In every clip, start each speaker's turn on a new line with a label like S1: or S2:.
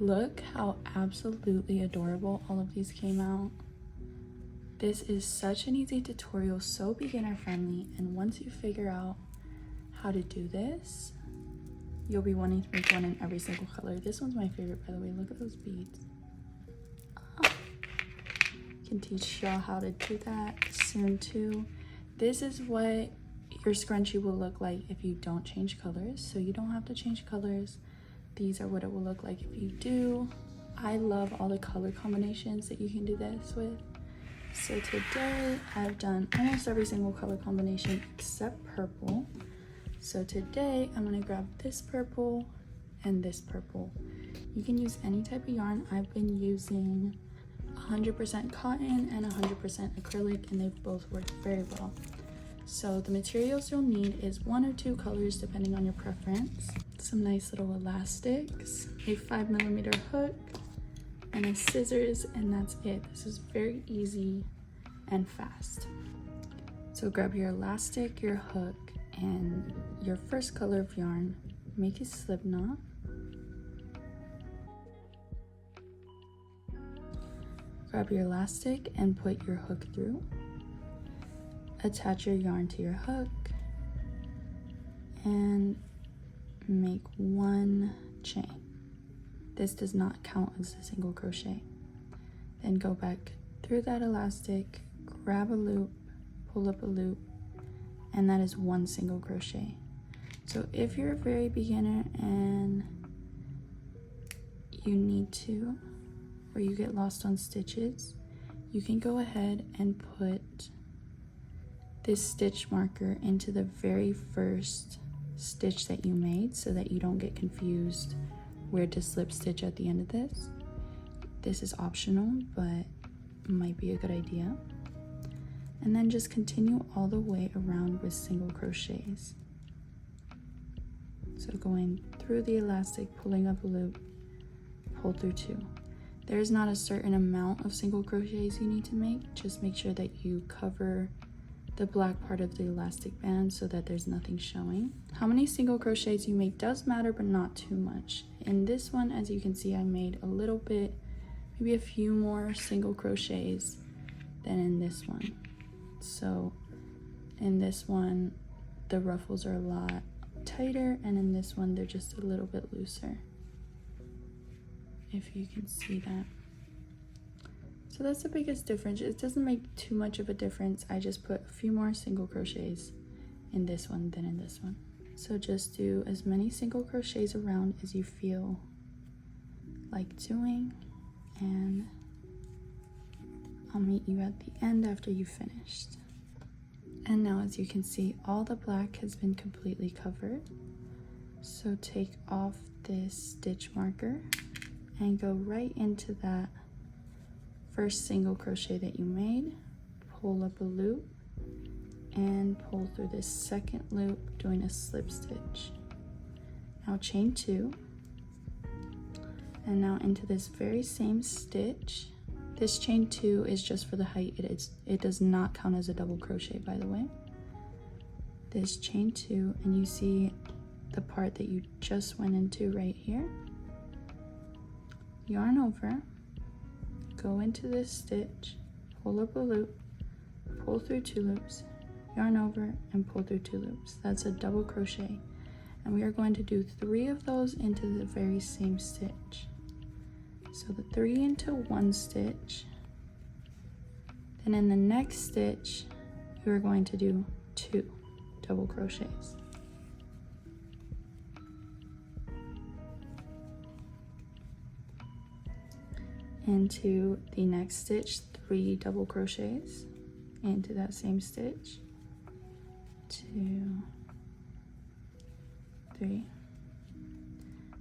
S1: Look how absolutely adorable all of these came out. This is such an easy tutorial, so beginner friendly, and once you figure out how to do this, you'll be wanting to make one in every single color. This one's my favorite, by the way. Look at those beads. Can teach y'all how to do that soon too. This is what your scrunchie will look like if you don't change colors, so you don't have to change colors. These are what it will look like if you do. I love all the color combinations that you can do this with. So today I've done almost every single color combination except purple. So today I'm gonna grab this purple and this purple. You can use any type of yarn. I've been using 100% cotton and 100% acrylic, and they've both worked very well. So the materials you'll need is 1 or 2 colors depending on your preference, some nice little elastics, a 5mm hook, and a scissors, and that's it. This is very easy and fast. So grab your elastic, your hook, and your first color of yarn. Make a slip knot. Grab your elastic and put your hook through. Attach your yarn to your hook and make 1 chain. This does not count as a single crochet. Then go back through that elastic, grab a loop, pull up a loop, and that is 1 single crochet. So if you're a very beginner and you need to, or you get lost on stitches, you can go ahead and put this stitch marker into the very first stitch that you made so that you don't get confused where to slip stitch at the end of this. This is optional, but might be a good idea. And then just continue all the way around with single crochets. So going through the elastic, pulling up a loop, pull through 2. There's not a certain amount of single crochets you need to make. Just make sure that you cover the black part of the elastic band so that there's nothing showing. How many single crochets you make does matter, but not too much. In this one, as you can see, I made a little bit, maybe a few more single crochets than in this one. So in this one, the ruffles are a lot tighter, and in this one, they're just a little bit looser, if you can see that. So that's the biggest difference. It doesn't make too much of a difference. I just put a few more single crochets in this one than in this one. So just do as many single crochets around as you feel like doing, and I'll meet you at the end after you've finished. And now, as you can see, all the black has been completely covered. So take off this stitch marker and go right into that first single crochet that you made, pull up a loop, and pull through this second loop, doing a slip stitch. Now chain 2, and now into this very same stitch. This chain 2 is just for the height. It does not count as a double crochet, by the way. This chain 2, and you see the part that you just went into right here. Yarn over, go into this stitch, pull up a loop, pull through 2 loops, yarn over, and pull through 2 loops. That's a double crochet, and we are going to do 3 of those into the very same stitch. So the 3 into 1 stitch, then in the next stitch you are going to do 2 double crochets. Into the next stitch, 3 double crochets, into that same stitch, 2, 3,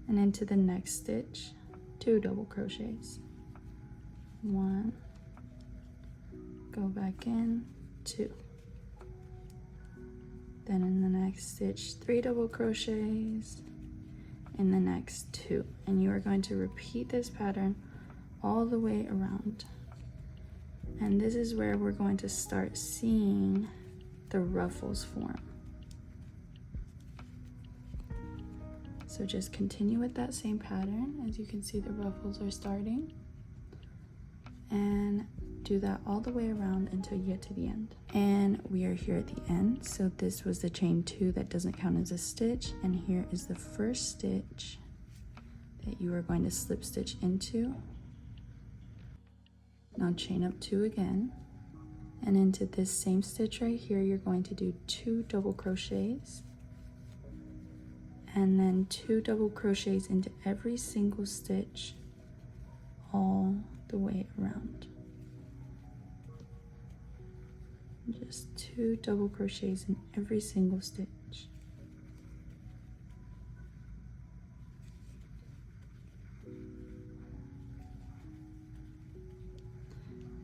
S1: and into the next stitch, 2 double crochets, 1, go back in, 2, then in the next stitch, 3 double crochets, in the next 2, and you are going to repeat this pattern all the way around. And this is where we're going to start seeing the ruffles form. So So just continue with that same pattern. As you can see, the ruffles are starting, and do that all the way around until you get to the end. And we are here at the end. So this was the chain 2 that doesn't count as a stitch, and here is the first stitch that you are going to slip stitch into. Now chain up 2 again, and into this same stitch right here you're going to do 2 double crochets, and then 2 double crochets into every single stitch all the way around. Just 2 double crochets in every single stitch.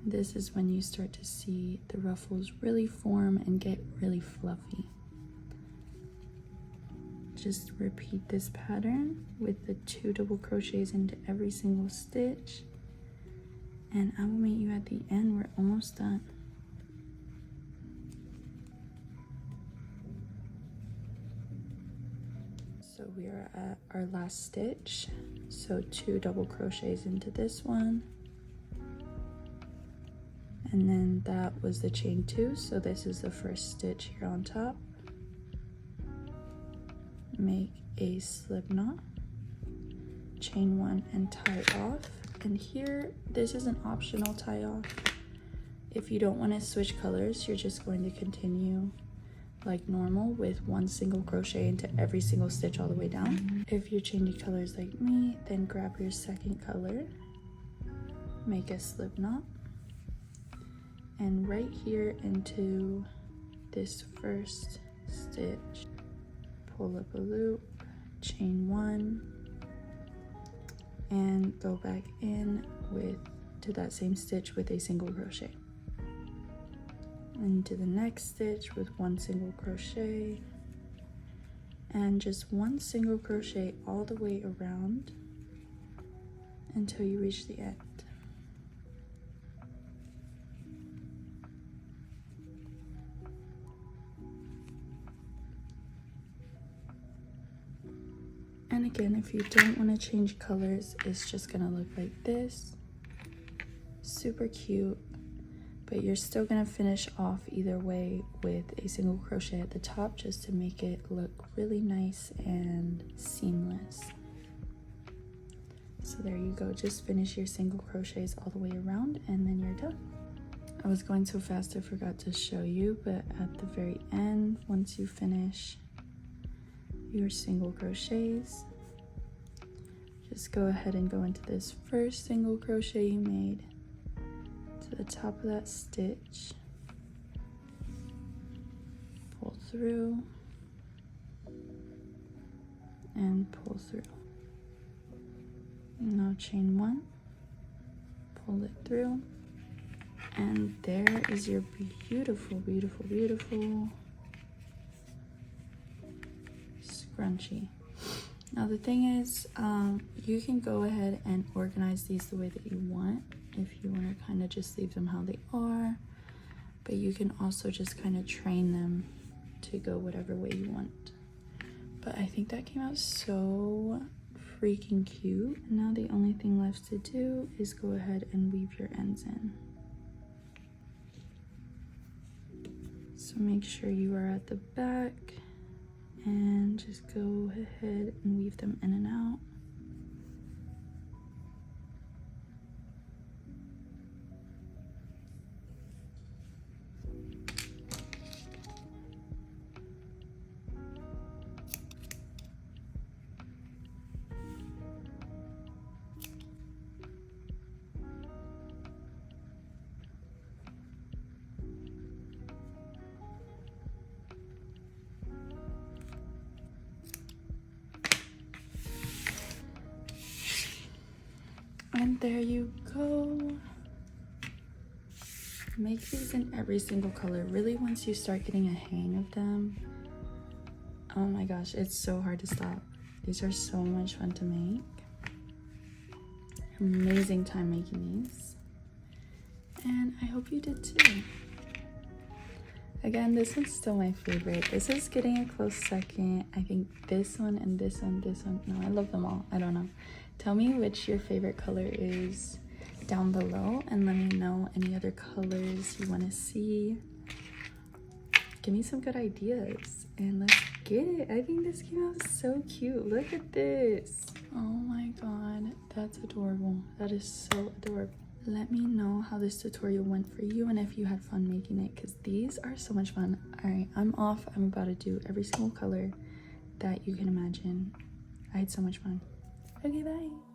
S1: This is when you start to see the ruffles really form and get really fluffy. Just repeat this pattern with the 2 double crochets into every single stitch, and I will meet you at the end. We're almost done. So we are at our last stitch. So 2 double crochets into this one, and then that was the chain 2, so this is the first stitch here on top. Make a slip knot, chain 1 and tie off. And here, this is an optional tie off. If you don't want to switch colors, you're just going to continue like normal with 1 single crochet into every single stitch all the way down. If you're changing colors like me, then grab your second color, make a slip knot, and right here into this first stitch, pull up a loop, chain 1, and go back in to that same stitch with a single crochet. Into the next stitch with 1 single crochet, and just 1 single crochet all the way around until you reach the end. And again, if you don't want to change colors, it's just gonna look like this. Super cute, but you're still gonna finish off either way with a single crochet at the top just to make it look really nice and seamless. So there you go, just finish your single crochets all the way around and then you're done. I was going so fast I forgot to show you, but at the very end, once you finish your single crochets, just go ahead and go into this first single crochet you made to the top of that stitch, pull through and pull through. Now chain 1, pull it through, and there is your beautiful, beautiful, beautiful scrunchie. Now the thing is, you can go ahead and organize these the way that you want if you want to kind of just leave them how they are, but you can also just kind of train them to go whatever way you want. But I think that came out so freaking cute. And now the only thing left to do is go ahead and weave your ends in. So make sure you are at the back and just go ahead and weave them in and out. And there you go. Make these in every single color. Really, once you start getting a hang of them, oh my gosh, it's so hard to stop. These are so much fun to make. Amazing time making these. And I hope you did too. Again, this one's still my favorite. This is getting a close second. I think this one and this one, no, I love them all. I don't know. Tell me which your favorite color is down below, and let me know any other colors you want to see. Give me some good ideas and let's get it. I think this came out so cute. Look at this. Oh my god, that's adorable. That is so adorable. Let me know how this tutorial went for you and if you had fun making it, because these are so much fun. All right, I'm off. I'm about to do every single color that you can imagine. I had so much fun. Okay, bye.